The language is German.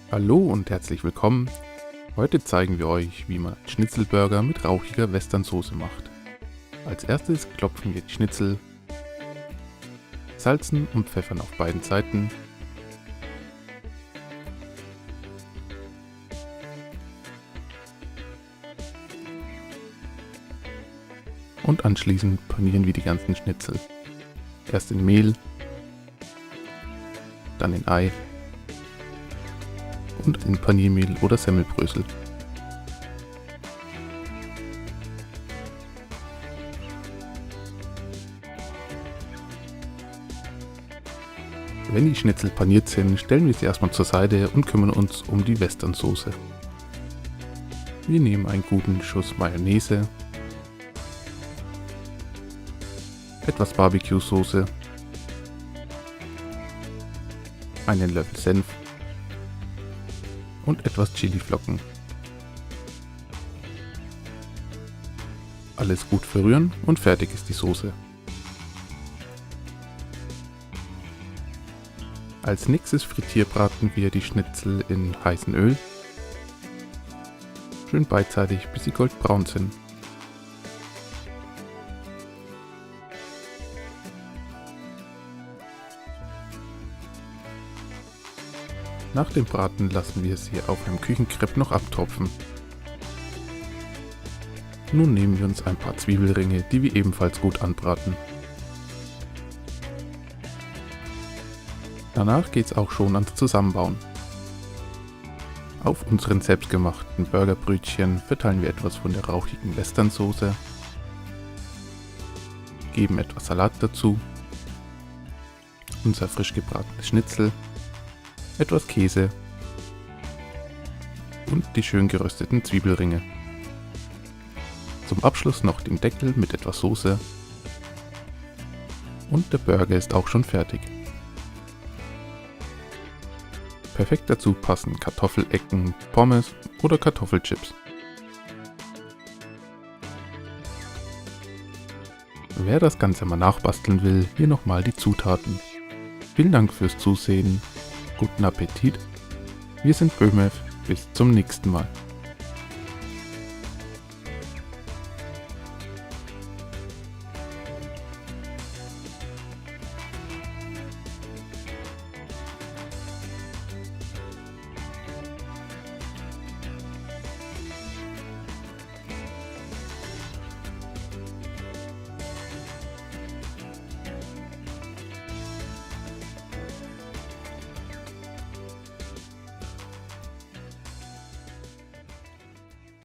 Hallo und herzlich willkommen. Heute zeigen wir euch, wie man einen Schnitzelburger mit rauchiger Westernsoße macht. Als erstes klopfen wir die Schnitzel, salzen und pfeffern auf beiden Seiten. Und anschließend panieren wir die ganzen Schnitzel. Erst in Mehl, dann in Ei und in Paniermehl oder Semmelbrösel. Wenn die Schnitzel paniert sind, stellen wir sie erstmal zur Seite und kümmern uns um die Westernsoße. Wir nehmen einen guten Schuss Mayonnaise, etwas Barbecue-Soße, einen Löffel Senf und etwas Chiliflocken. Alles gut verrühren und fertig ist die Soße. Als nächstes frittierbraten wir die Schnitzel in heißem Öl. Schön beidseitig, bis sie goldbraun sind. Nach dem Braten lassen wir sie auf einem Küchenkrepp noch abtropfen. Nun nehmen wir uns ein paar Zwiebelringe, die wir ebenfalls gut anbraten. Danach geht's auch schon ans Zusammenbauen. Auf unseren selbstgemachten Burgerbrötchen verteilen wir etwas von der rauchigen Westernsoße, geben etwas Salat dazu, unser frisch gebratenes Schnitzel, etwas Käse und die schön gerösteten Zwiebelringe. Zum Abschluss noch den Deckel mit etwas Soße und der Burger ist auch schon fertig. Perfekt dazu passen Kartoffelecken, Pommes oder Kartoffelchips. Wer das Ganze mal nachbasteln will, hier nochmal die Zutaten. Vielen Dank fürs Zusehen, guten Appetit, wir sind Böhmev, bis zum nächsten Mal.